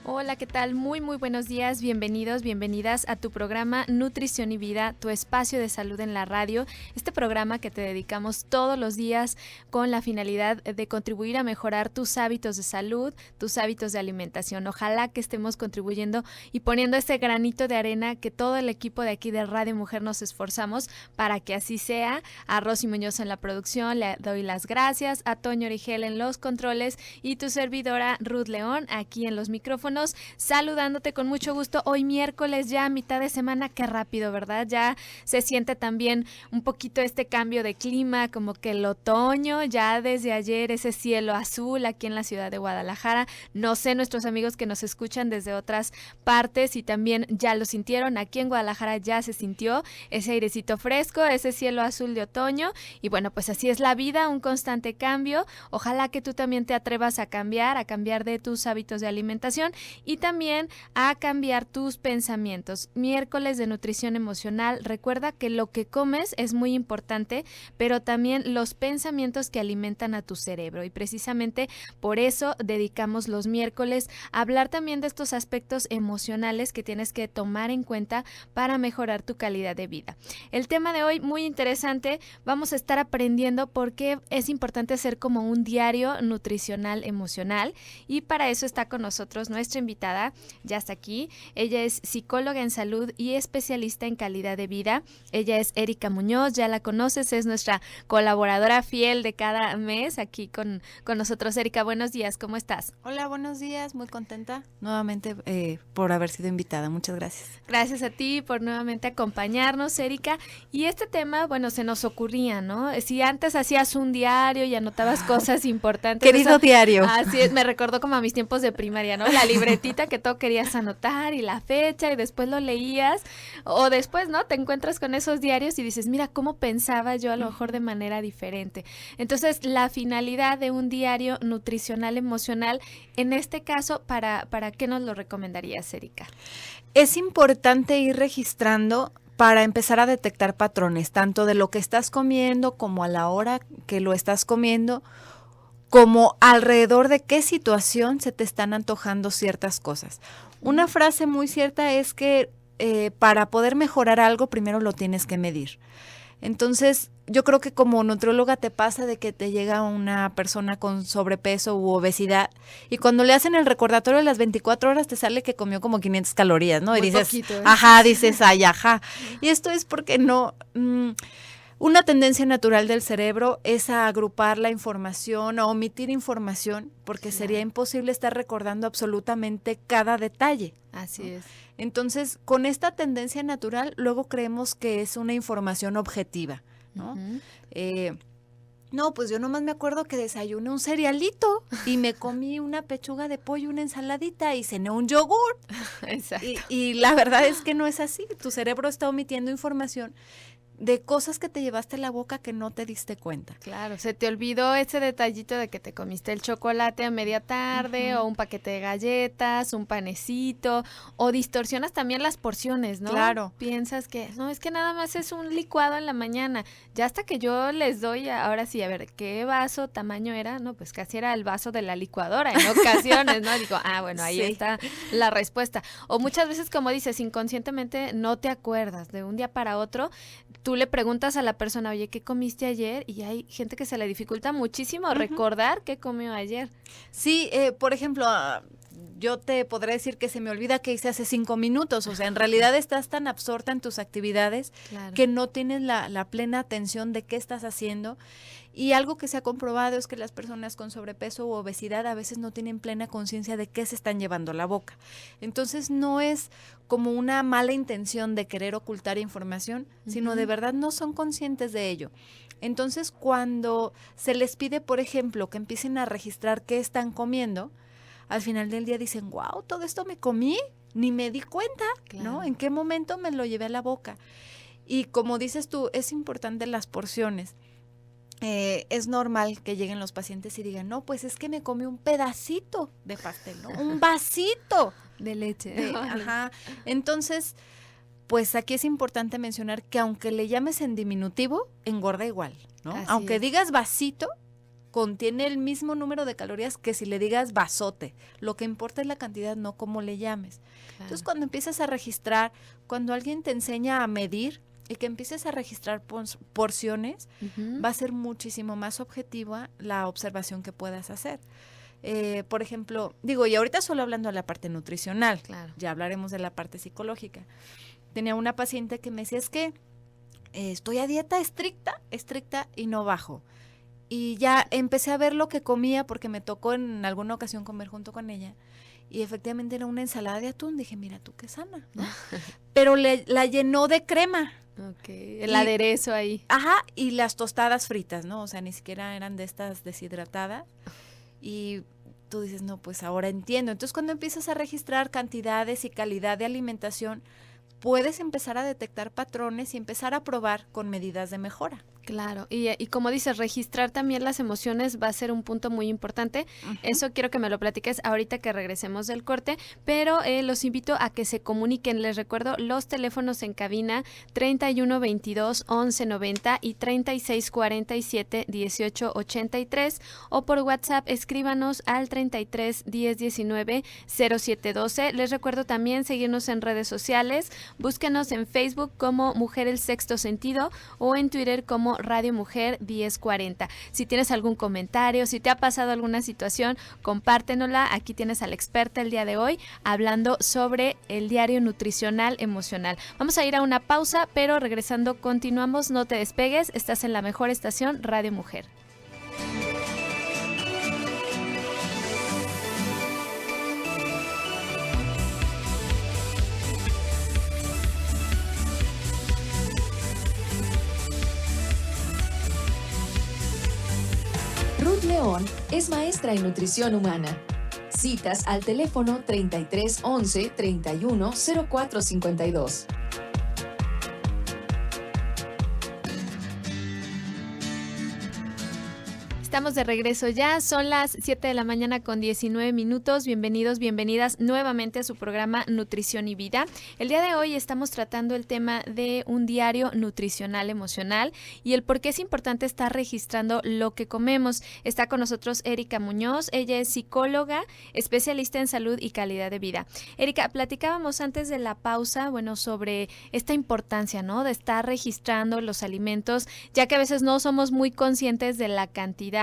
Hola, ¿qué tal? Muy buenos días, bienvenidos, bienvenidas a tu programa Nutrición y Vida, tu espacio de salud en la radio, este programa que te dedicamos todos los días con la finalidad de contribuir a mejorar tus hábitos de salud, tus hábitos de alimentación. Ojalá que estemos contribuyendo y poniendo ese granito de arena que todo el equipo de aquí de Radio Mujer nos esforzamos para que así sea. A Rosy Muñoz en la producción le doy las gracias, a Toño Origel en los controles y tu servidora Ruth León aquí en los micrófonos, saludándote con mucho gusto. Hoy miércoles, ya mitad de semana, qué rápido, ¿verdad? Ya se siente también un poquito este cambio de clima, como que el otoño, ya desde ayer ese cielo azul aquí en la ciudad de Guadalajara. No sé, nuestros amigos que nos escuchan desde otras partes y también ya lo sintieron, aquí en Guadalajara ya se sintió ese airecito fresco, ese cielo azul de otoño y bueno, pues así es la vida, un constante cambio. Ojalá que tú también te atrevas a cambiar de tus hábitos de alimentación y también a cambiar tus pensamientos. Miércoles de nutrición emocional, recuerda que lo que comes es muy importante, pero también los pensamientos que alimentan a tu cerebro y precisamente por eso dedicamos los miércoles a hablar también de estos aspectos emocionales que tienes que tomar en cuenta para mejorar tu calidad de vida. El tema de hoy muy interesante, vamos a estar aprendiendo por qué es importante hacer como un diario nutricional emocional y para eso está con nosotros nuestra invitada, ya está aquí. Ella es psicóloga en salud y especialista en calidad de vida. Ella es Erika Muñoz, ya la conoces, es nuestra colaboradora fiel de cada mes aquí con nosotros. Erika, buenos días, ¿cómo estás? Hola, buenos días, muy contenta nuevamente por haber sido invitada, muchas gracias. Gracias a ti por nuevamente acompañarnos, Erika. Y este tema, bueno, se nos ocurría, ¿no? Si antes hacías un diario y anotabas cosas importantes. Querido diario. Así es, me recordó como a mis tiempos de primaria, ¿no? La libretita que todo querías anotar y la fecha y después lo leías. O después, ¿no? Te encuentras con esos diarios y dices, mira, cómo pensaba yo a lo mejor de manera diferente. Entonces, la finalidad de un diario nutricional emocional, en este caso, ¿para qué nos lo recomendarías, Erika? Es importante ir registrando para empezar a detectar patrones, tanto de lo que estás comiendo como a la hora que lo estás comiendo, como alrededor de qué situación se te están antojando ciertas cosas. Una frase muy cierta es que para poder mejorar algo, primero lo tienes que medir. Entonces, yo creo que como nutrióloga te pasa de que te llega una persona con sobrepeso u obesidad y cuando le hacen el recordatorio de las 24 horas te sale que comió como 500 calorías, ¿no? Muy y dices, poquito, ¿eh? Ajá, dices, ay, ajá. Y esto es porque no... una tendencia natural del cerebro es a agrupar la información, a omitir información, porque sería imposible estar recordando absolutamente cada detalle. Así es. Entonces, con esta tendencia natural, luego creemos que es una información objetiva, ¿no? Uh-huh. No, pues yo nomás me acuerdo que desayuné un cerealito y me comí una pechuga de pollo, una ensaladita y cené un yogur. Exacto. Y la verdad es que no es así. Tu cerebro está omitiendo información de cosas que te llevaste a la boca que no te diste cuenta. Claro, se te olvidó ese detallito de que te comiste el chocolate a media tarde, uh-huh, o un paquete de galletas, un panecito, o distorsionas también las porciones, ¿no? Claro. Piensas que, no, es que nada más es un licuado en la mañana, ya hasta que yo les doy, ahora sí, a ver, ¿qué vaso, tamaño era? No, pues casi era el vaso de la licuadora en ocasiones, ¿no? Digo, bueno, ahí sí está la respuesta. O muchas veces, como dices, inconscientemente no te acuerdas, de un día para otro, tú le preguntas a la persona, oye, ¿qué comiste ayer? Y hay gente que se le dificulta muchísimo uh-huh recordar qué comió ayer. Sí, por ejemplo, yo te podré decir que se me olvida que hice hace 5 minutos, o sea, en realidad estás tan absorta en tus actividades claro que no tienes la plena atención de qué estás haciendo. Y algo que se ha comprobado es que las personas con sobrepeso u obesidad a veces no tienen plena conciencia de qué se están llevando a la boca. Entonces no es como una mala intención de querer ocultar información, uh-huh, sino de verdad no son conscientes de ello. Entonces cuando se les pide, por ejemplo, que empiecen a registrar qué están comiendo, al final del día dicen, wow, todo esto me comí, ni me di cuenta, claro, ¿no? ¿En qué momento me lo llevé a la boca? Y como dices tú, es importante las porciones. Es normal que lleguen los pacientes y digan, no, pues es que me comí un pedacito de pastel, ¿no? Un vasito de leche. Ajá. Entonces, pues aquí es importante mencionar que aunque le llames en diminutivo, engorda igual, ¿no? Así aunque digas vasito, contiene el mismo número de calorías que si le digas vasote. Lo que importa es la cantidad, no cómo le llames. Claro. Entonces, cuando empiezas a registrar, cuando alguien te enseña a medir y que empieces a registrar porciones, va a ser muchísimo más objetiva la observación que puedas hacer. Por ejemplo, y ahorita solo hablando de la parte nutricional, claro. Ya hablaremos de la parte psicológica. Tenía una paciente que me decía, es que estoy a dieta estricta y no bajo. Y ya empecé a ver lo que comía porque me tocó en alguna ocasión comer junto con ella. Y efectivamente era una ensalada de atún. Dije, mira tú qué sana, ¿no? Pero la llenó de crema. Okay, el aderezo ahí. Ajá, y las tostadas fritas, ¿no? O sea, ni siquiera eran de estas deshidratadas. Y tú dices, no, pues ahora entiendo. Entonces, cuando empiezas a registrar cantidades y calidad de alimentación, puedes empezar a detectar patrones y empezar a probar con medidas de mejora. Claro, y como dices, registrar también las emociones va a ser un punto muy importante. Eso quiero que me lo platiques ahorita que regresemos del corte, pero los invito a que se comuniquen. Les recuerdo los teléfonos en cabina 3122-1190 y 3647-1883 o por WhatsApp escríbanos al 3310190712. Les recuerdo también seguirnos en redes sociales, búsquenos en Facebook como Mujer el Sexto Sentido o en Twitter como Radio Mujer 1040. Si tienes algún comentario, si te ha pasado alguna situación, compártenosla. Aquí tienes a la experta el día de hoy hablando sobre el diario nutricional emocional. Vamos a ir a una pausa, pero regresando continuamos. No te despegues, estás en la mejor estación, Radio Mujer. Ruth León es maestra en nutrición humana. Citas al teléfono 33 11 31 04 52. Estamos de regreso ya, son las 7 de la mañana con 19 minutos. Bienvenidos, bienvenidas nuevamente a su programa Nutrición y Vida. El día de hoy estamos tratando el tema de un diario nutricional emocional y el por qué es importante estar registrando lo que comemos. Está con nosotros Erika Muñoz, ella es psicóloga, especialista en salud y calidad de vida. Erika, platicábamos antes de la pausa, sobre esta importancia, ¿no? De estar registrando los alimentos, ya que a veces no somos muy conscientes de la cantidad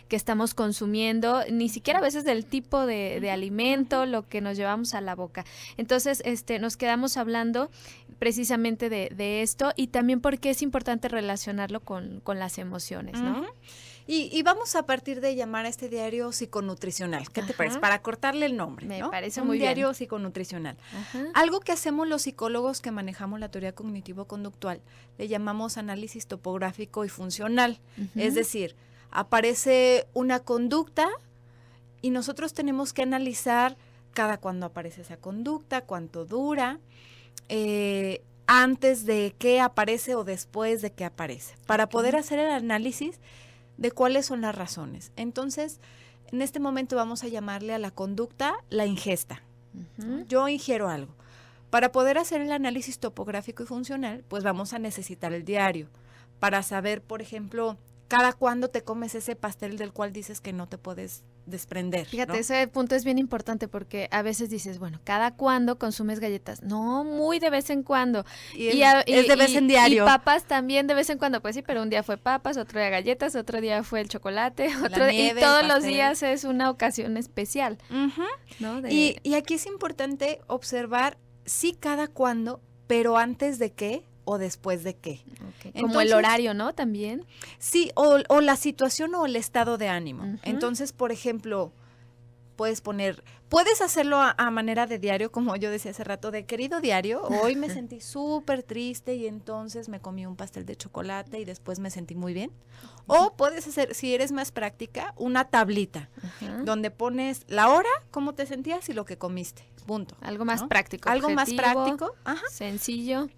que estamos consumiendo, ni siquiera a veces del tipo de alimento, lo que nos llevamos a la boca. Entonces, nos quedamos hablando precisamente de esto y también porque es importante relacionarlo con las emociones, ¿no? Y vamos a partir de llamar a este diario psiconutricional. ¿Qué te parece? Para cortarle el nombre, Me ¿no? parece muy bien. Un diario psiconutricional. Algo que hacemos los psicólogos que manejamos la teoría cognitivo-conductual, le llamamos análisis topográfico y funcional. Es decir, aparece una conducta y nosotros tenemos que analizar cada cuándo aparece esa conducta, cuánto dura, antes de que aparece o después de que aparece, para poder hacer el análisis de cuáles son las razones. Entonces, en este momento vamos a llamarle a la conducta la ingesta. Yo ingiero algo. Para poder hacer el análisis topográfico y funcional, pues vamos a necesitar el diario para saber, por ejemplo, cada cuándo te comes ese pastel del cual dices que no te puedes desprender. Fíjate, ¿no? Ese punto es bien importante porque a veces dices, ¿cada cuándo consumes galletas? No, muy de vez en cuando. Es de vez en diario. Y papas también de vez en cuando, pues sí, pero un día fue papas, otro día galletas, otro día fue el chocolate, nieve, y todos los días es una ocasión especial. ¿No? Y aquí es importante observar, sí, cada cuándo, pero antes de qué o después de qué. Okay. Como el horario, ¿no? También. Sí, o la situación o el estado de ánimo. Entonces, por ejemplo, puedes hacerlo a manera de diario, como yo decía hace rato, de querido diario, hoy me sentí súper triste y entonces me comí un pastel de chocolate y después me sentí muy bien. O puedes hacer, si eres más práctica, una tablita donde pones la hora, cómo te sentías y lo que comiste. Punto. Algo más práctico. Algo más práctico. Sencillo.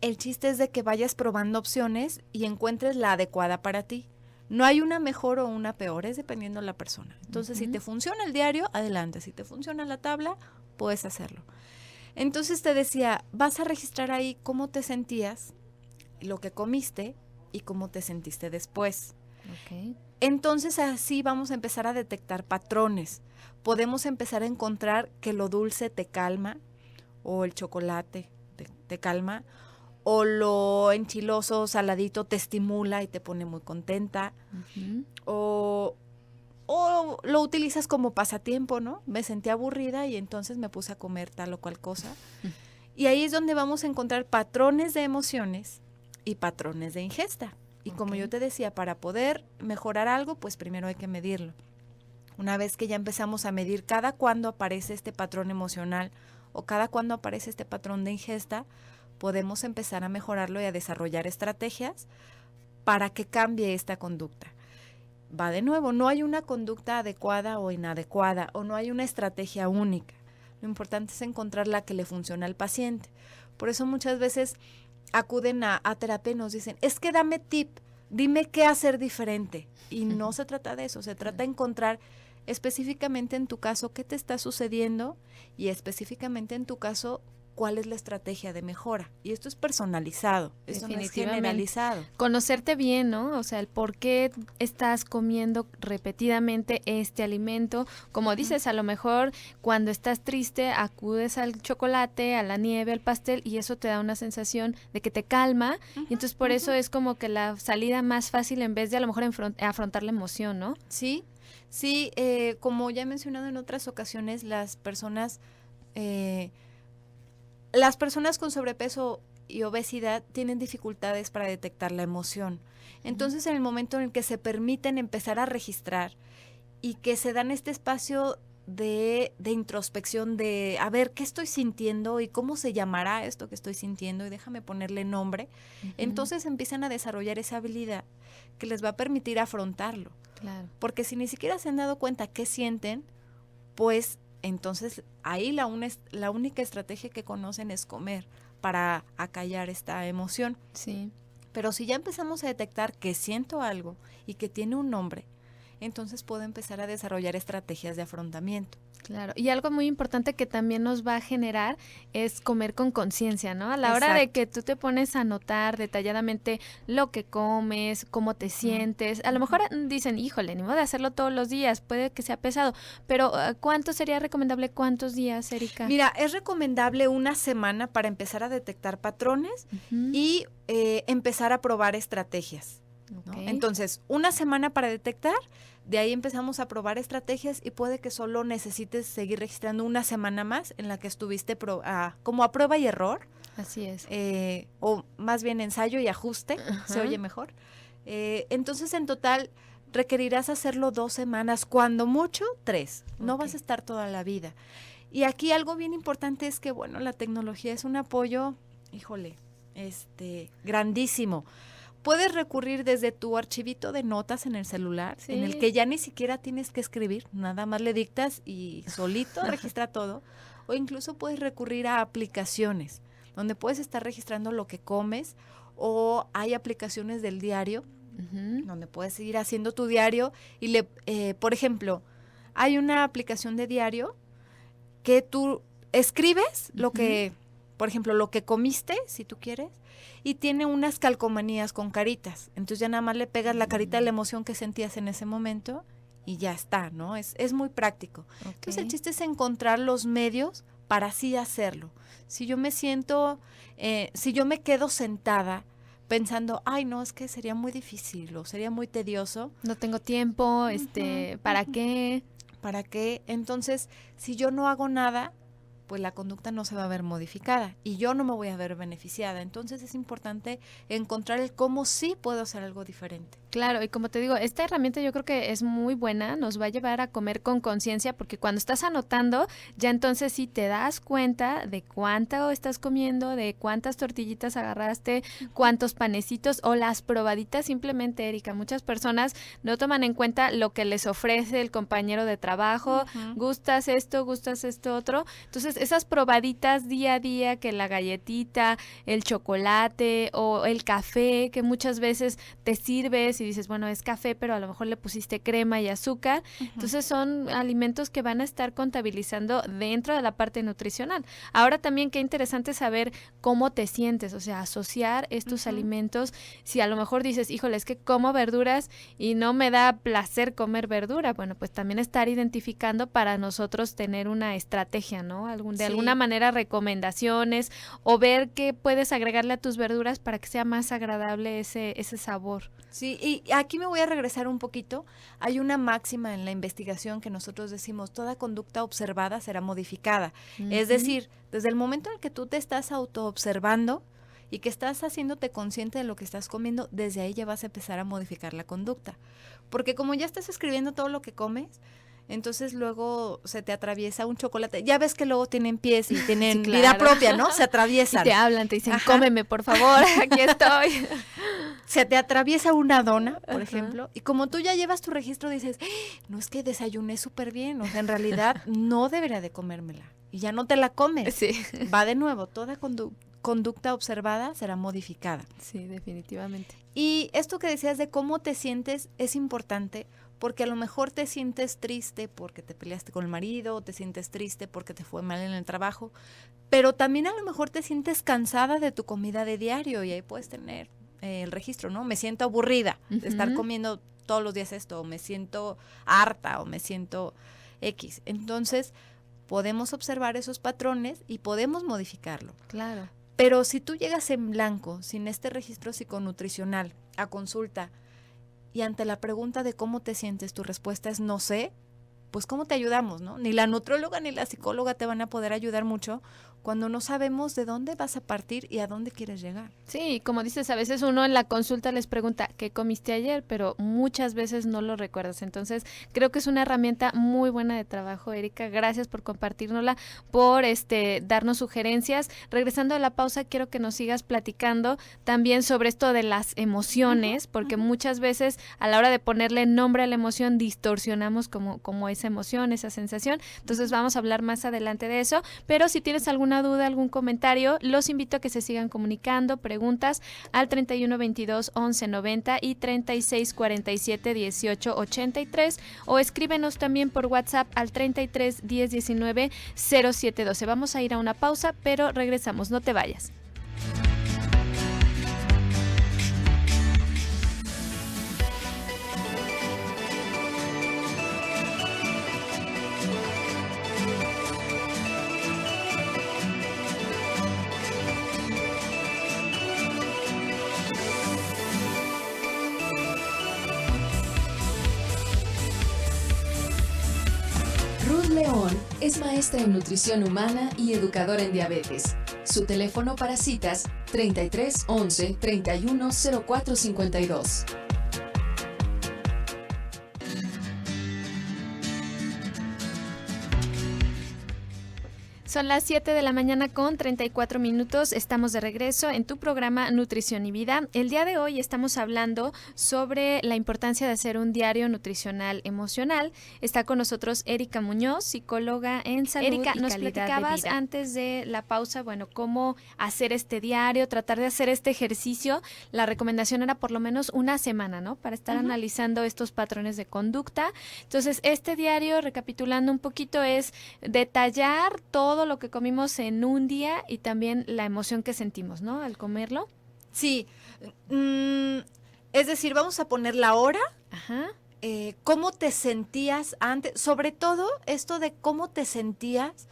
El chiste es de que vayas probando opciones y encuentres la adecuada para ti. No hay una mejor o una peor, es dependiendo de la persona. Entonces, si te funciona el diario, adelante. Si te funciona la tabla, puedes hacerlo. Entonces, te decía, vas a registrar ahí cómo te sentías, lo que comiste y cómo te sentiste después. Okay. Entonces así vamos a empezar a detectar patrones. Podemos empezar a encontrar que lo dulce te calma, o el chocolate te calma, o lo enchiloso, saladito te estimula y te pone muy contenta, o lo utilizas como pasatiempo, ¿no? Me sentí aburrida y entonces me puse a comer tal o cual cosa. Y ahí es donde vamos a encontrar patrones de emociones y patrones de ingesta. Y como yo te decía, para poder mejorar algo, pues primero hay que medirlo. Una vez que ya empezamos a medir cada cuándo aparece este patrón emocional o cada cuándo aparece este patrón de ingesta, podemos empezar a mejorarlo y a desarrollar estrategias para que cambie esta conducta. Va de nuevo, no hay una conducta adecuada o inadecuada, o no hay una estrategia única. Lo importante es encontrar la que le funciona al paciente. Por eso muchas veces acuden a terapia y nos dicen, es que dame tip, dime qué hacer diferente. Y no se trata de eso, se trata de encontrar específicamente en tu caso qué te está sucediendo y específicamente en tu caso cuál es la estrategia de mejora. Y esto es personalizado, esto no es generalizado. Conocerte bien, ¿no? O sea, el por qué estás comiendo repetidamente este alimento. Como dices, a lo mejor cuando estás triste acudes al chocolate, a la nieve, al pastel y eso te da una sensación de que te calma. Y entonces por eso es como que la salida más fácil en vez de a lo mejor afrontar la emoción, ¿no? Sí, sí, como ya he mencionado en otras ocasiones, las personas con sobrepeso y obesidad tienen dificultades para detectar la emoción. Entonces, en el momento en el que se permiten empezar a registrar y que se dan este espacio de introspección, de a ver qué estoy sintiendo y cómo se llamará esto que estoy sintiendo y déjame ponerle nombre, entonces empiezan a desarrollar esa habilidad que les va a permitir afrontarlo. Claro. Porque si ni siquiera se han dado cuenta qué sienten, pues entonces ahí la única estrategia que conocen es comer para acallar esta emoción. Sí. Pero si ya empezamos a detectar que siento algo y que tiene un nombre, entonces puedo empezar a desarrollar estrategias de afrontamiento. Claro, y algo muy importante que también nos va a generar es comer con conciencia, ¿no? A la hora de que tú te pones a notar detalladamente lo que comes, cómo te sientes, a lo mejor dicen, híjole, ni modo de hacerlo todos los días, puede que sea pesado, pero ¿cuánto sería recomendable? ¿Cuántos días, Erika? Mira, es recomendable una semana para empezar a detectar patrones y empezar a probar estrategias, ¿no? Entonces, una semana para detectar. De ahí empezamos a probar estrategias y puede que solo necesites seguir registrando una semana más en la que estuviste como a prueba y error. Así es. O más bien ensayo y ajuste, se oye mejor. Entonces, en total, requerirás hacerlo 2 semanas, cuando mucho 3. No vas a estar toda la vida. Y aquí algo bien importante es que, bueno, la tecnología es un apoyo, híjole, grandísimo. Puedes recurrir desde tu archivito de notas en el celular, en el que ya ni siquiera tienes que escribir, nada más le dictas y solito registra todo. O incluso puedes recurrir a aplicaciones, donde puedes estar registrando lo que comes, o hay aplicaciones del diario, donde puedes ir haciendo tu diario y por ejemplo, hay una aplicación de diario que tú escribes lo que, por ejemplo, lo que comiste, si tú quieres, y tiene unas calcomanías con caritas. Entonces ya nada más le pegas la carita de la emoción que sentías en ese momento y ya está, ¿no? Es muy práctico. Entonces el chiste es encontrar los medios para así hacerlo. Si yo me quedo sentada pensando, ay, no, es que sería muy difícil o sería muy tedioso. No tengo tiempo, ¿para qué? ¿Para qué? Entonces, si yo no hago nada, pues la conducta no se va a ver modificada y yo no me voy a ver beneficiada. Entonces es importante encontrar el cómo sí puedo hacer algo diferente. Claro, y como te digo, esta herramienta yo creo que es muy buena, nos va a llevar a comer con conciencia, porque cuando estás anotando, ya entonces sí te das cuenta de cuánto estás comiendo, de cuántas tortillitas agarraste, cuántos panecitos o las probaditas simplemente, Erika. Muchas personas no toman en cuenta lo que les ofrece el compañero de trabajo, gustas esto otro. Entonces, esas probaditas día a día, que la galletita, el chocolate o el café, que muchas veces te sirves y dices, bueno, es café, pero a lo mejor le pusiste crema y azúcar. Entonces son alimentos que van a estar contabilizando dentro de la parte nutricional. Ahora también qué interesante saber cómo te sientes, o sea, asociar estos alimentos. Si a lo mejor dices, híjole, es que como verduras y no me da placer comer verdura, bueno, pues también estar identificando para nosotros tener una estrategia, ¿no? De alguna manera recomendaciones o ver qué puedes agregarle a tus verduras para que sea más agradable ese sabor. Sí, y aquí me voy a regresar un poquito. Hay una máxima en la investigación que nosotros decimos, toda conducta observada será modificada. Es decir, desde el momento en que tú te estás autoobservando y que estás haciéndote consciente de lo que estás comiendo, desde ahí ya vas a empezar a modificar la conducta. Porque como ya estás escribiendo todo lo que comes, entonces luego se te atraviesa un chocolate. Ya ves que luego tienen pies y tienen vida propia, ¿no? Se atraviesan. Y te hablan, te dicen, cómeme, por favor, aquí estoy. Se te atraviesa una dona, por ejemplo, y como tú ya llevas tu registro, dices, no, es que desayuné súper bien, o sea, en realidad no debería de comérmela. Y ya no te la comes. Sí. Va de nuevo, toda conducta observada será modificada. Sí, definitivamente. Y esto que decías de cómo te sientes es importante, porque a lo mejor te sientes triste porque te peleaste con el marido, o te sientes triste porque te fue mal en el trabajo, pero también a lo mejor te sientes cansada de tu comida de diario y ahí puedes tener el registro, ¿no? Me siento aburrida de estar comiendo todos los días esto, o me siento harta, o me siento X. Entonces, podemos observar esos patrones y podemos modificarlo. Claro. Pero si tú llegas en blanco, sin este registro psiconutricional, a consulta, y ante la pregunta de cómo te sientes, tu respuesta es no sé, pues ¿cómo te ayudamos, no? Ni la nutróloga ni la psicóloga te van a poder ayudar mucho cuando no sabemos de dónde vas a partir y a dónde quieres llegar. Sí, como dices, a veces uno en la consulta les pregunta, ¿qué comiste ayer? Pero muchas veces no lo recuerdas. Entonces, creo que es una herramienta muy buena de trabajo, Erika. Gracias por compartirnosla, por darnos sugerencias. Regresando a la pausa, quiero que nos sigas platicando también sobre esto de las emociones, porque muchas veces a la hora de ponerle nombre a la emoción distorsionamos como esa emoción, esa sensación. Entonces, vamos a hablar más adelante de eso, pero si tienes alguna duda, algún comentario, los invito a que se sigan comunicando, preguntas al 31 22 11 90 y 36 47 18 83 o escríbenos también por WhatsApp al 33 10 19 07 12. Vamos a ir a una pausa, pero regresamos, no te vayas. León es maestra en nutrición humana y educadora en diabetes. Su teléfono para citas 33 11 31 04 52. Son las 7 de la mañana con 34 minutos. Estamos de regreso en tu programa Nutrición y Vida. El día de hoy estamos hablando sobre la importancia de hacer un diario nutricional emocional. Está con nosotros Erika Muñoz, psicóloga en salud Erika, y calidad de vida. Nos platicabas antes de la pausa, bueno, cómo hacer este diario, tratar de hacer este ejercicio. La recomendación era por lo menos una semana, ¿no? Para estar analizando estos patrones de conducta. Entonces, este diario, recapitulando un poquito, es detallar todo lo que comimos en un día y también la emoción que sentimos, ¿no? Al comerlo. Sí, es decir, vamos a poner la hora, cómo te sentías antes, sobre todo esto de cómo te sentías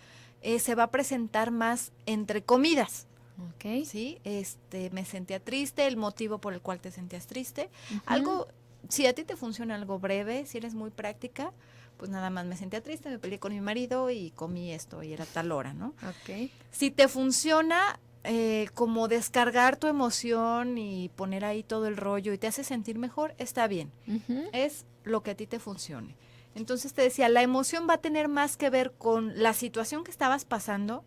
se va a presentar más entre comidas. Okay. Sí, me sentía triste, el motivo por el cual te sentías triste, algo, si a ti te funciona algo breve, si eres muy práctica, pues nada más me sentía triste, me peleé con mi marido y comí esto y era tal hora, ¿no? Okay. Si te funciona como descargar tu emoción y poner ahí todo el rollo y te hace sentir mejor, está bien. Es lo que a ti te funcione. Entonces te decía, la emoción va a tener más que ver con la situación que estabas pasando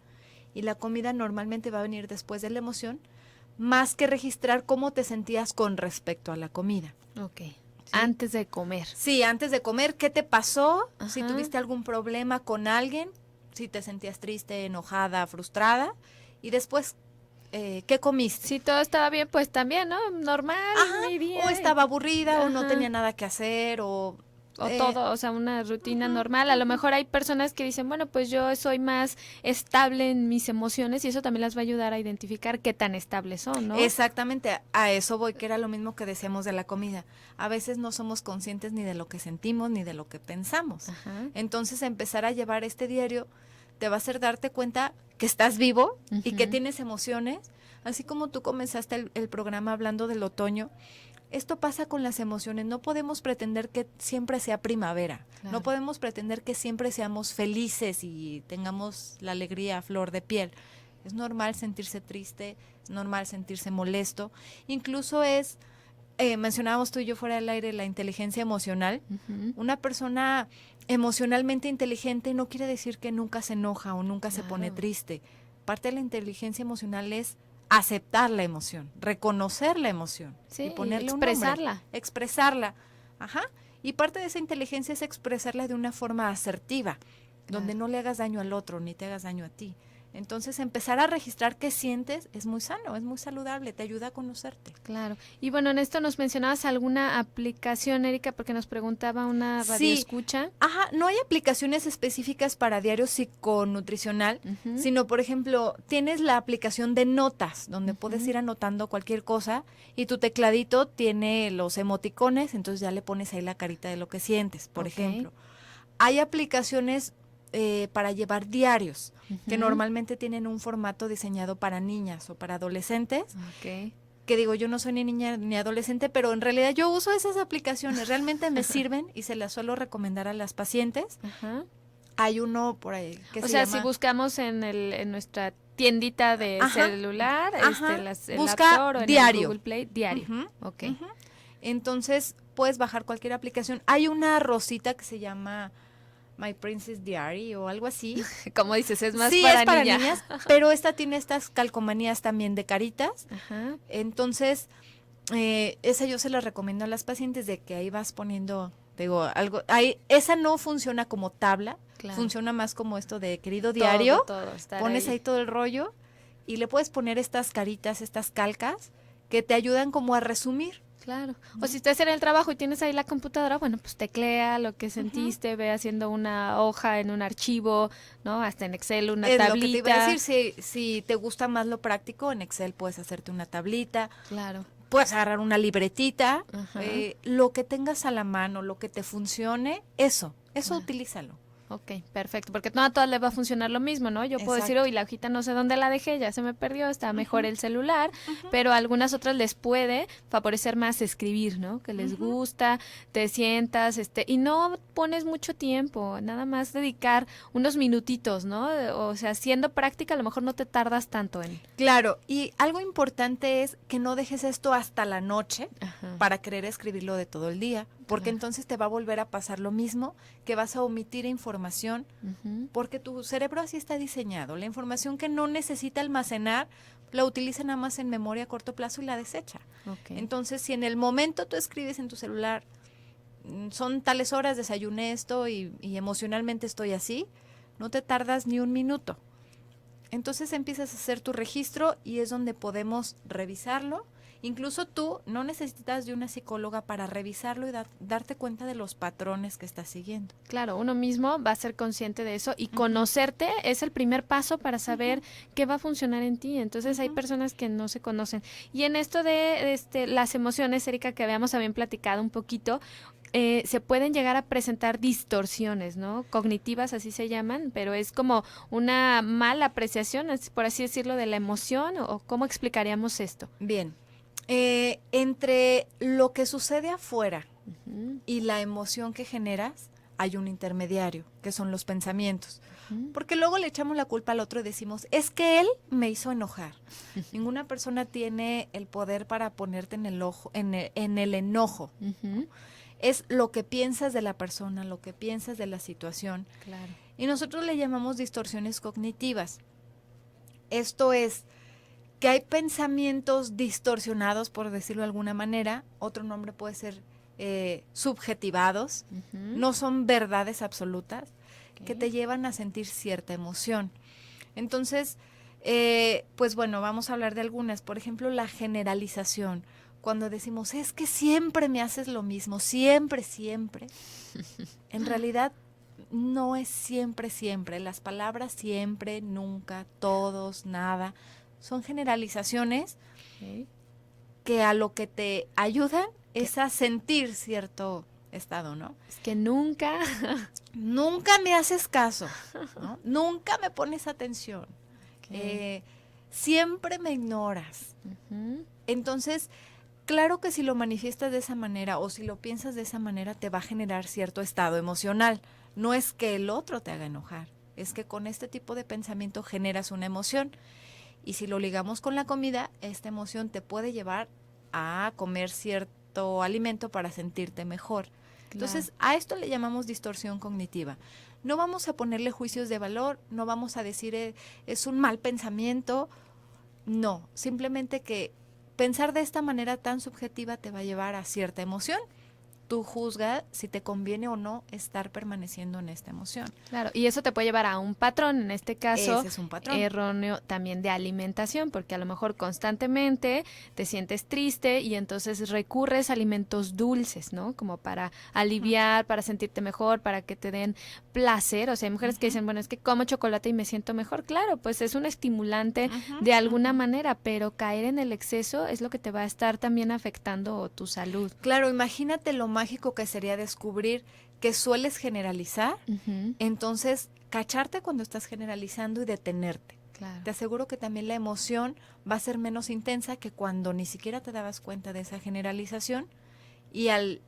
y la comida normalmente va a venir después de la emoción, más que registrar cómo te sentías con respecto a la comida. Okay. ¿Sí? Antes de comer. Sí, antes de comer, ¿qué te pasó? Si tuviste algún problema con alguien, si te sentías triste, enojada, frustrada, y después, ¿qué comiste? Si todo estaba bien, pues también, ¿no? Normal, mi día. O estaba aburrida, o no tenía nada que hacer, o todo, o sea, una rutina normal. A lo mejor hay personas que dicen, bueno, pues yo soy más estable en mis emociones y eso también las va a ayudar a identificar qué tan estables son, ¿no? Exactamente, a eso voy, que era lo mismo que decíamos de la comida. A veces no somos conscientes ni de lo que sentimos ni de lo que pensamos. Ajá. Entonces, empezar a llevar este diario te va a hacer darte cuenta que estás vivo y que tienes emociones. Así como tú comenzaste el programa hablando del otoño, esto pasa con las emociones. No podemos pretender que siempre sea primavera. Claro. No podemos pretender que siempre seamos felices y tengamos la alegría a flor de piel. Es normal sentirse triste, es normal sentirse molesto. Incluso mencionábamos tú y yo fuera del aire, la inteligencia emocional. Una persona emocionalmente inteligente no quiere decir que nunca se enoja o nunca se pone triste. Parte de la inteligencia emocional es aceptar la emoción, reconocer la emoción, sí, y ponerle expresarla. un nombre, expresarla. Ajá. Y parte de esa inteligencia es expresarla de una forma asertiva, donde no le hagas daño al otro ni te hagas daño a ti. Entonces, empezar a registrar qué sientes es muy sano, es muy saludable, te ayuda a conocerte. Claro. Y bueno, en esto nos mencionabas alguna aplicación, Erika, porque nos preguntaba una radioescucha. Ajá, no hay aplicaciones específicas para diario psiconutricional, sino, por ejemplo, tienes la aplicación de notas, donde puedes ir anotando cualquier cosa y tu tecladito tiene los emoticones, entonces ya le pones ahí la carita de lo que sientes, por ejemplo. Hay aplicaciones para llevar diarios, que normalmente tienen un formato diseñado para niñas o para adolescentes. Que digo, yo no soy ni niña ni adolescente, pero en realidad yo uso esas aplicaciones, realmente me sirven y se las suelo recomendar a las pacientes. Hay uno por ahí que se llama... si buscamos en nuestra tiendita de celular, el busca App Store o en diario. el Google Play, diario. Entonces, puedes bajar cualquier aplicación. Hay una rosita que se llama My Princess Diary o algo así. Como dices, es más sí, para, es para niñas, pero esta tiene estas calcomanías también de caritas. Entonces, esa yo se la recomiendo a las pacientes, de que ahí vas poniendo, digo, algo. Ahí, esa no funciona como tabla, funciona más como esto de querido diario. Todo, pones ahí todo el rollo y le puedes poner estas caritas, estas calcas, que te ayudan como a resumir. Claro. O si estás en el trabajo y tienes ahí la computadora, bueno, pues teclea lo que sentiste, ve haciendo una hoja en un archivo, ¿no? Hasta en Excel, una tablita. Lo que te iba a decir, si te gusta más lo práctico, en Excel puedes hacerte una tablita. Claro. Puedes agarrar una libretita, lo que tengas a la mano, lo que te funcione, eso utilízalo. Ok, perfecto, porque no a todas les va a funcionar lo mismo, ¿no? Yo puedo decir, la hojita no sé dónde la dejé, ya se me perdió, está mejor el celular, pero a algunas otras les puede favorecer más escribir, ¿no? Que les gusta, te sientas, y no pones mucho tiempo, nada más dedicar unos minutitos, ¿no? O sea, siendo práctica, a lo mejor no te tardas tanto en... Claro, y algo importante es que no dejes esto hasta la noche para querer escribirlo de todo el día, porque entonces te va a volver a pasar lo mismo, que vas a omitir información, porque tu cerebro así está diseñado. La información que no necesita almacenar, la utiliza nada más en memoria a corto plazo y la desecha. Entonces, si en el momento tú escribes en tu celular, son tales horas, desayuné esto y emocionalmente estoy así, no te tardas ni un minuto. Entonces empiezas a hacer tu registro y es donde podemos revisarlo. Incluso tú no necesitas de una psicóloga para revisarlo y darte cuenta de los patrones que estás siguiendo. Claro, uno mismo va a ser consciente de eso y conocerte es el primer paso para saber qué va a funcionar en ti. Entonces hay personas que no se conocen. Y en esto de las emociones, Erika, que habíamos también platicado un poquito, se pueden llegar a presentar distorsiones, ¿no? Cognitivas, así se llaman, pero es como una mala apreciación, por así decirlo, de la emoción, o ¿cómo explicaríamos esto? Bien. Entre lo que sucede afuera y la emoción que generas, hay un intermediario, que son los pensamientos. Porque luego le echamos la culpa al otro y decimos, es que él me hizo enojar. Ninguna persona tiene el poder para ponerte en el enojo. Es lo que piensas de la persona, lo que piensas de la situación. Claro. Y nosotros le llamamos distorsiones cognitivas. Esto es que hay pensamientos distorsionados, por decirlo de alguna manera. Otro nombre puede ser subjetivados. No son verdades absolutas que te llevan a sentir cierta emoción. Entonces, Pues bueno, vamos a hablar de algunas. Por ejemplo, la generalización. Cuando decimos, es que siempre me haces lo mismo, siempre, siempre. En realidad, no es siempre, siempre. Las palabras siempre, nunca, todos, nada, son generalizaciones que a lo que te ayudan es a sentir cierto estado, ¿no? Es que nunca me haces caso, ¿no? Nunca me pones atención. Siempre me ignoras. Entonces, claro que si lo manifiestas de esa manera o si lo piensas de esa manera, te va a generar cierto estado emocional. No es que el otro te haga enojar, es que con este tipo de pensamiento generas una emoción. Y si lo ligamos con la comida, esta emoción te puede llevar a comer cierto alimento para sentirte mejor. Entonces, a esto le llamamos distorsión cognitiva. No vamos a ponerle juicios de valor, no vamos a decir es un mal pensamiento. No, simplemente que pensar de esta manera tan subjetiva te va a llevar a cierta emoción. Tú juzgas si te conviene o no estar permaneciendo en esta emoción. Claro, y eso te puede llevar a un patrón, en este caso, ese es un patrón erróneo también de alimentación, porque a lo mejor constantemente te sientes triste y entonces recurres a alimentos dulces, ¿no? Como para aliviar, para sentirte mejor, para que te den placer. O sea, hay mujeres que dicen, bueno, es que como chocolate y me siento mejor. Claro, pues es un estimulante de alguna manera, pero caer en el exceso es lo que te va a estar también afectando tu salud. Claro, imagínate lo mágico que sería descubrir que sueles generalizar, entonces cacharte cuando estás generalizando y detenerte. Claro. Te aseguro que también la emoción va a ser menos intensa que cuando ni siquiera te dabas cuenta de esa generalización, y al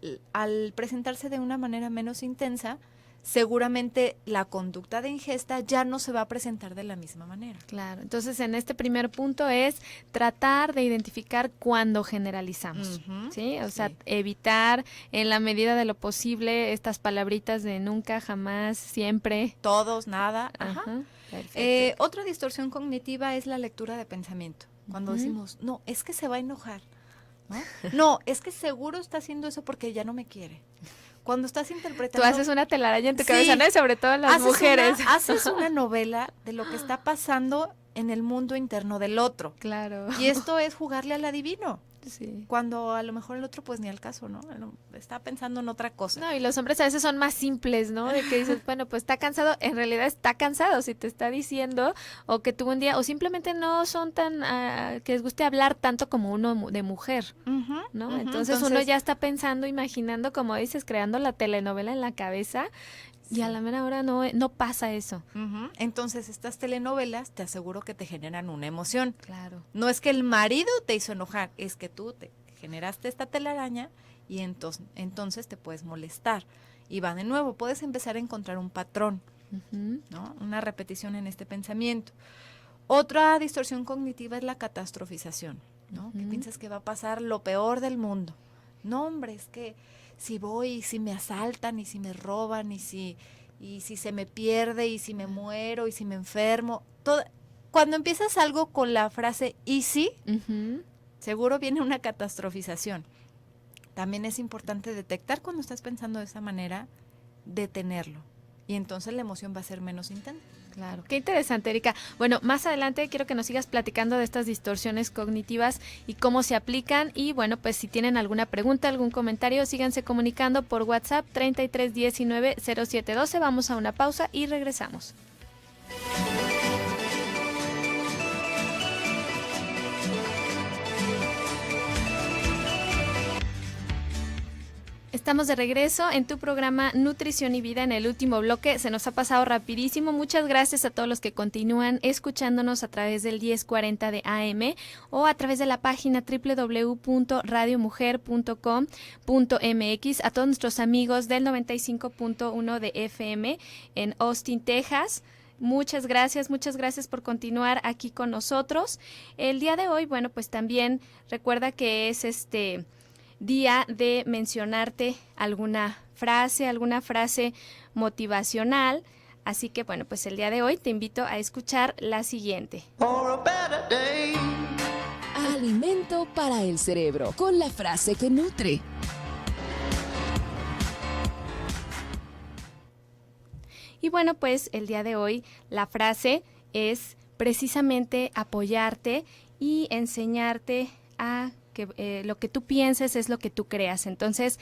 presentarse de una manera menos intensa, seguramente la conducta de ingesta ya no se va a presentar de la misma manera. Claro, entonces en este primer punto es tratar de identificar cuándo generalizamos, ¿sí? O sea, evitar en la medida de lo posible estas palabritas de nunca, jamás, siempre. Todos, nada. Otra distorsión cognitiva es la lectura de pensamiento. Cuando decimos, no, es que se va a enojar, ¿no? No, es que seguro está haciendo eso porque ya no me quiere. Cuando estás interpretando... Tú haces una telaraña en tu cabeza, ¿no? Y sobre todo las mujeres. Haces una novela de lo que está pasando en el mundo interno del otro. Claro. Y esto es jugarle al adivino. Sí. Cuando a lo mejor el otro pues ni al caso, ¿no? Está pensando en otra cosa. No, y los hombres a veces son más simples, ¿no? De que dices, bueno, pues está cansado, en realidad está cansado, si te está diciendo, o que tuvo un día, o simplemente no son tan, que les guste hablar tanto como uno de mujer, ¿no? Entonces uno ya está pensando, imaginando, como dices, creando la telenovela en la cabeza. Y a la mera hora no pasa eso. Entonces, estas telenovelas te aseguro que te generan una emoción. Claro. No es que el marido te hizo enojar, es que tú te generaste esta telaraña y entonces te puedes molestar. Y va de nuevo, puedes empezar a encontrar un patrón, ¿no? Una repetición en este pensamiento. Otra distorsión cognitiva es la catastrofización, ¿no? Que piensas que va a pasar lo peor del mundo. No, hombre, es que si voy y si me asaltan y si me roban y si se me pierde y si me muero y si me enfermo. Cuando empiezas algo con la frase ¿y si? Seguro viene una catastrofización. También es importante detectar cuando estás pensando de esa manera, detenerlo. Y entonces la emoción va a ser menos intensa. Claro, qué interesante, Erika. Bueno, más adelante quiero que nos sigas platicando de estas distorsiones cognitivas y cómo se aplican. Y bueno, pues si tienen alguna pregunta, algún comentario, síganse comunicando por WhatsApp 33190712. Vamos a una pausa y regresamos. Estamos de regreso en tu programa Nutrición y Vida. En el último bloque se nos ha pasado rapidísimo. Muchas gracias a todos los que continúan escuchándonos a través del 1040 de AM o a través de la página www.radiomujer.com.mx, a todos nuestros amigos del 95.1 de FM en Austin, Texas. Muchas gracias por continuar aquí con nosotros. El día de hoy, bueno, pues también recuerda que es día de mencionarte alguna frase motivacional. Así que bueno, pues el día de hoy te invito a escuchar la siguiente. Alimento para el cerebro, con la frase que nutre. Y bueno, pues el día de hoy la frase es: precisamente apoyarte y enseñarte a que lo que tú pienses es lo que tú creas. Entonces,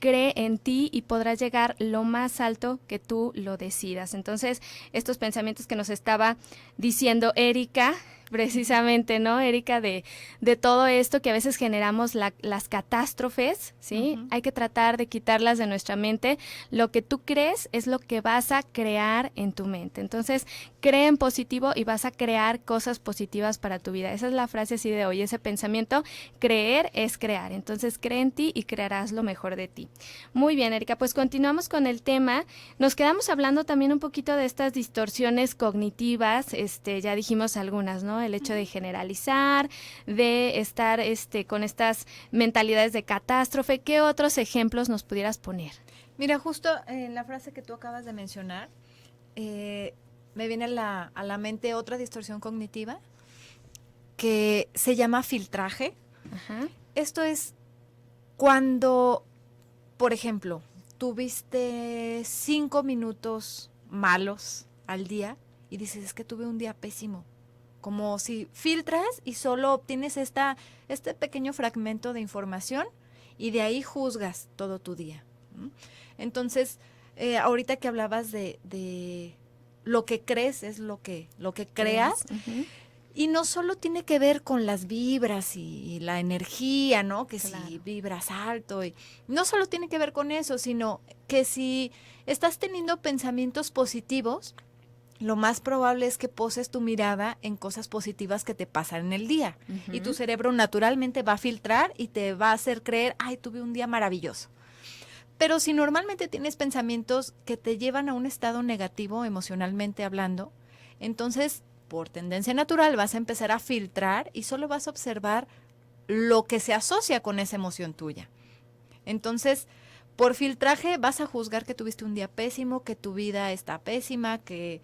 cree en ti y podrás llegar lo más alto que tú lo decidas. Entonces, estos pensamientos que nos estaba diciendo Erika, precisamente, ¿no, Erika? De todo esto que a veces generamos las catástrofes, ¿sí? Uh-huh. Hay que tratar de quitarlas de nuestra mente. Lo que tú crees es lo que vas a crear en tu mente. Entonces, cree en positivo y vas a crear cosas positivas para tu vida. Esa es la frase así de hoy, ese pensamiento. Creer es crear. Entonces, cree en ti y crearás lo mejor de ti. Muy bien, Erika, pues continuamos con el tema. Nos quedamos hablando también un poquito de estas distorsiones cognitivas. Ya dijimos algunas, ¿no? El hecho de generalizar, de estar con estas mentalidades de catástrofe. ¿Qué otros ejemplos nos pudieras poner? Mira, justo en la frase que tú acabas de mencionar, me viene a la mente otra distorsión cognitiva que se llama filtraje. Ajá. Esto es cuando, por ejemplo, tuviste 5 minutos malos al día y dices, es que tuve un día pésimo. Como si filtras y solo obtienes este pequeño fragmento de información y de ahí juzgas todo tu día. Entonces, ahorita que hablabas de lo que crees es lo que creas, uh-huh. Y no solo tiene que ver con las vibras y la energía, ¿no? Que claro. Si vibras alto, y no solo tiene que ver con eso, sino que si estás teniendo pensamientos positivos, lo más probable es que poses tu mirada en cosas positivas que te pasan en el día. Uh-huh. Y tu cerebro naturalmente va a filtrar y te va a hacer creer, ay, tuve un día maravilloso. Pero si normalmente tienes pensamientos que te llevan a un estado negativo emocionalmente hablando, entonces, por tendencia natural, vas a empezar a filtrar y solo vas a observar lo que se asocia con esa emoción tuya. Entonces, por filtraje vas a juzgar que tuviste un día pésimo, que tu vida está pésima, que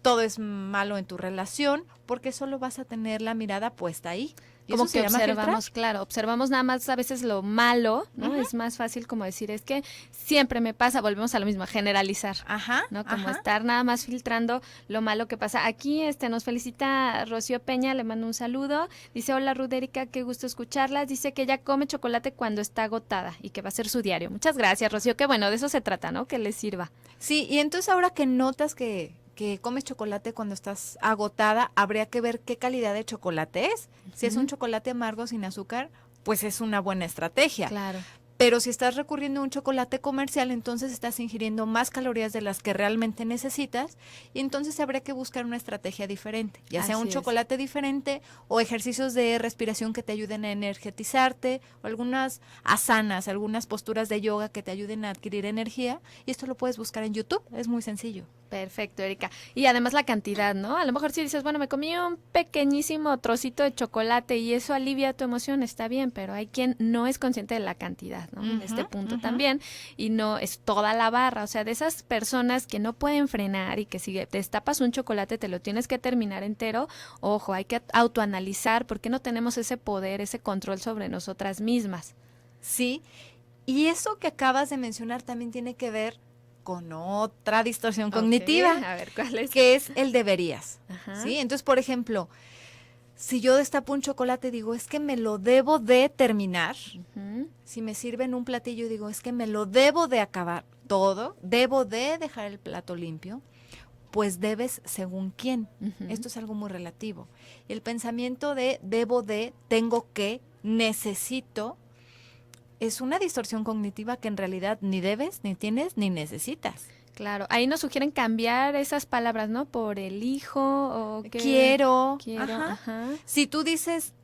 todo es malo en tu relación, porque solo vas a tener la mirada puesta ahí. Como que observamos, claro, observamos nada más a veces lo malo, ¿no? Uh-huh. Es más fácil como decir, es que siempre me pasa, volvemos a lo mismo, a generalizar, ajá, ¿no? Como ajá. Estar nada más filtrando lo malo que pasa. Aquí nos felicita Rocío Peña, le mando un saludo. Dice, hola Ruth, Erika, qué gusto escucharlas. Dice que ella come chocolate cuando está agotada y que va a ser su diario. Muchas gracias, Rocío, que bueno, de eso se trata, ¿no? Que les sirva. Sí, y entonces ahora que notas que comes chocolate cuando estás agotada, habría que ver qué calidad de chocolate es. Uh-huh. Si es un chocolate amargo sin azúcar, pues es una buena estrategia. Claro. Pero si estás recurriendo a un chocolate comercial, entonces estás ingiriendo más calorías de las que realmente necesitas y entonces habría que buscar una estrategia diferente, ya sea un chocolate diferente o ejercicios de respiración que te ayuden a energetizarte o algunas asanas, algunas posturas de yoga que te ayuden a adquirir energía y esto lo puedes buscar en YouTube, es muy sencillo. Perfecto, Erika. Y además la cantidad, ¿no? A lo mejor si dices, bueno, me comí un pequeñísimo trocito de chocolate y eso alivia tu emoción, está bien, pero hay quien no es consciente de la cantidad, ¿no? Uh-huh, en este punto uh-huh. También, y no es toda la barra, o sea, de esas personas que no pueden frenar y que si te destapas un chocolate te lo tienes que terminar entero, ojo, hay que autoanalizar porque no tenemos ese poder, ese control sobre nosotras mismas. Sí, y eso que acabas de mencionar también tiene que ver con otra distorsión cognitiva, a ver, ¿cuál es? Que es el deberías, ajá. ¿sí? Entonces, por ejemplo, si yo destapo un chocolate, digo, es que me lo debo de terminar. Uh-huh. Si me sirven un platillo, digo, es que me lo debo de acabar todo, debo de dejar el plato limpio. Pues debes según quién. Uh-huh. Esto es algo muy relativo. El pensamiento de debo de, tengo que, necesito, es una distorsión cognitiva que en realidad ni debes, ni tienes, ni necesitas. Claro, ahí nos sugieren cambiar esas palabras, ¿no? Por elijo o que quiero. Ajá. Ajá. Si tú dices,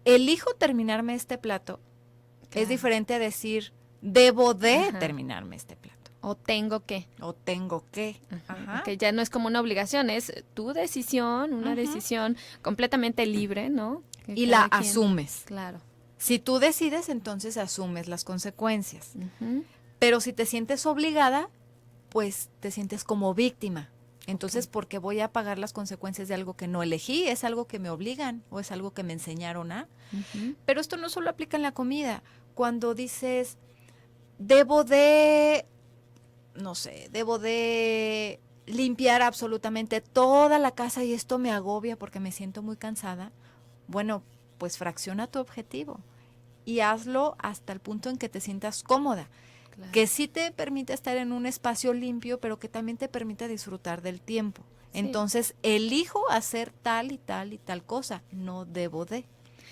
elijo terminarme este plato, claro. Es diferente a decir, debo de ajá. Terminarme este plato. O tengo que. O tengo que. Ajá. Que ya no es como una obligación, es tu decisión, una decisión completamente libre, ¿no? Que y la asumes. Claro. Si tú decides, entonces asumes las consecuencias. Uh-huh. Pero si te sientes obligada, pues te sientes como víctima. Entonces, ¿por qué voy a pagar las consecuencias de algo que no elegí? ¿Es algo que me obligan o es algo que me enseñaron a? Uh-huh. Pero esto no solo aplica en la comida. Cuando dices, debo de limpiar absolutamente toda la casa y esto me agobia porque me siento muy cansada, bueno, pues fracciona tu objetivo y hazlo hasta el punto en que te sientas cómoda. Claro. Que sí te permite estar en un espacio limpio, pero que también te permite disfrutar del tiempo. Sí. Entonces, elijo hacer tal y tal y tal cosa, no debo de.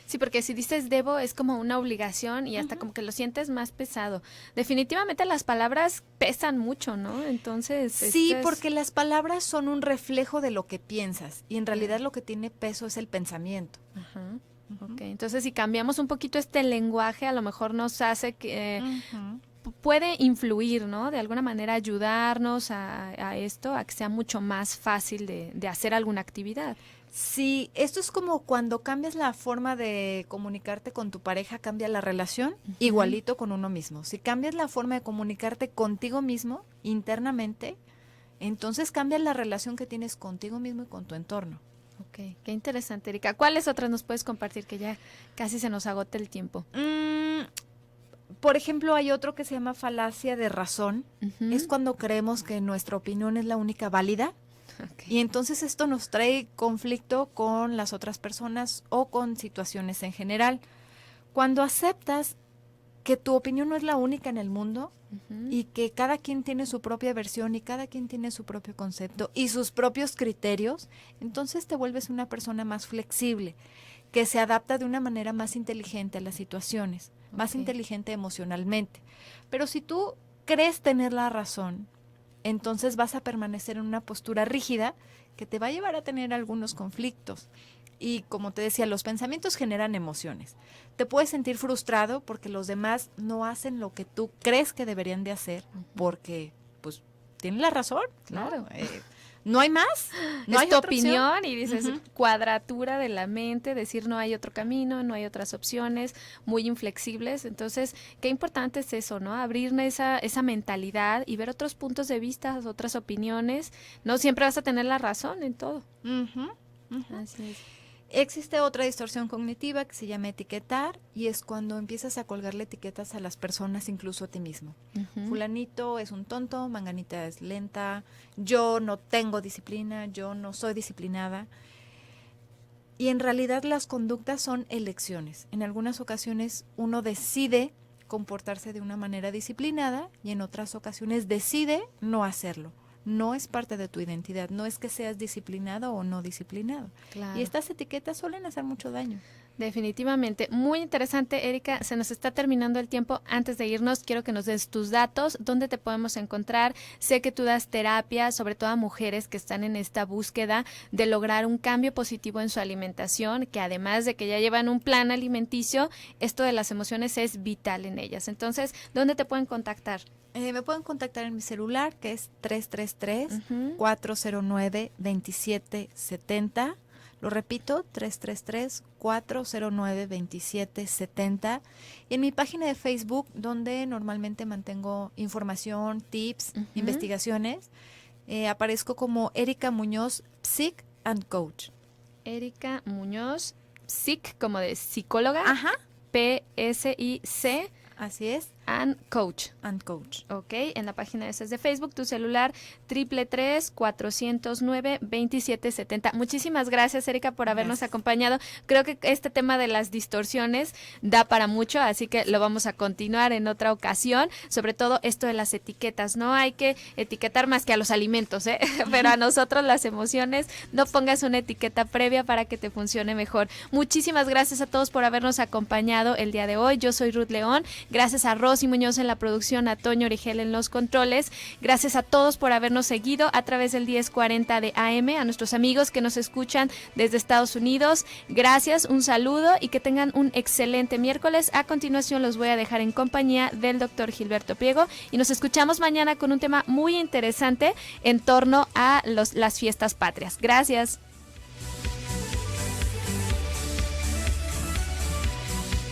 Sí, porque si dices debo es como una obligación y hasta como que lo sientes más pesado. Definitivamente las palabras pesan mucho, ¿no? Entonces... Sí, porque las palabras son un reflejo de lo que piensas y en realidad lo que tiene peso es el pensamiento. Ajá. Ok, entonces si cambiamos un poquito este lenguaje, a lo mejor nos hace que... puede influir, ¿no? De alguna manera ayudarnos a esto, a que sea mucho más fácil de hacer alguna actividad. Sí, esto es como cuando cambias la forma de comunicarte con tu pareja, cambia la relación, igualito con uno mismo. Si cambias la forma de comunicarte contigo mismo, internamente, entonces cambia la relación que tienes contigo mismo y con tu entorno. Ok, qué interesante, Erika. ¿Cuáles otras nos puedes compartir que ya casi se nos agota el tiempo? Por ejemplo, hay otro que se llama falacia de razón. Es cuando creemos que nuestra opinión es la única válida. Okay. Y entonces esto nos trae conflicto con las otras personas o con situaciones en general. Cuando aceptas que tu opinión no es la única en el mundo y que cada quien tiene su propia versión y cada quien tiene su propio concepto y sus propios criterios, entonces te vuelves una persona más flexible, que se adapta de una manera más inteligente a las situaciones, más inteligente emocionalmente. Pero si tú crees tener la razón, entonces vas a permanecer en una postura rígida que te va a llevar a tener algunos conflictos. Y como te decía, los pensamientos generan emociones. Te puedes sentir frustrado porque los demás no hacen lo que tú crees que deberían de hacer porque, pues, tienen la razón. Claro. No hay más. No es tu opinión y dices cuadratura de la mente, decir no hay otro camino, no hay otras opciones, muy inflexibles. Entonces, qué importante es eso, ¿no? Abrirme esa mentalidad y ver otros puntos de vista, otras opiniones. No siempre vas a tener la razón en todo. Así es. Existe otra distorsión cognitiva que se llama etiquetar y es cuando empiezas a colgarle etiquetas a las personas, incluso a ti mismo. Fulanito es un tonto, manganita es lenta, yo no tengo disciplina, yo no soy disciplinada. Y en realidad las conductas son elecciones. En algunas ocasiones uno decide comportarse de una manera disciplinada y en otras ocasiones decide no hacerlo. No es parte de tu identidad, no es que seas disciplinado o no disciplinado. Claro. Y estas etiquetas suelen hacer mucho daño. Definitivamente. Muy interesante, Erika. Se nos está terminando el tiempo. Antes de irnos, quiero que nos des tus datos, dónde te podemos encontrar. Sé que tú das terapia, sobre todo a mujeres que están en esta búsqueda de lograr un cambio positivo en su alimentación, que además de que ya llevan un plan alimenticio, esto de las emociones es vital en ellas. Entonces, ¿dónde te pueden contactar? Me pueden contactar en mi celular, que es 333-409-2770. Lo repito, 333-409-2770. Y en mi página de Facebook, donde normalmente mantengo información, tips, investigaciones, aparezco como Erika Muñoz, Psic and Coach. Erika Muñoz, Psic, como de psicóloga. P-S-I-C. Así es. And Coach. And Coach. Ok, en la página de de Facebook, tu celular 333-409-2770. Muchísimas gracias, Erika, por habernos acompañado. Creo que este tema de las distorsiones da para mucho, así que lo vamos a continuar en otra ocasión. Sobre todo esto de las etiquetas. No hay que etiquetar más que a los alimentos, pero a nosotros las emociones, no pongas una etiqueta previa para que te funcione mejor. Muchísimas gracias a todos por habernos acompañado el día de hoy. Yo soy Ruth León. Gracias a Rosy Muñoz en la producción, a Toño Origel en los controles. Gracias a todos por habernos seguido a través del 1040 de AM, a nuestros amigos que nos escuchan desde Estados Unidos. Gracias, un saludo y que tengan un excelente miércoles. A continuación los voy a dejar en compañía del doctor Gilberto Priego y nos escuchamos mañana con un tema muy interesante en torno a las fiestas patrias. Gracias.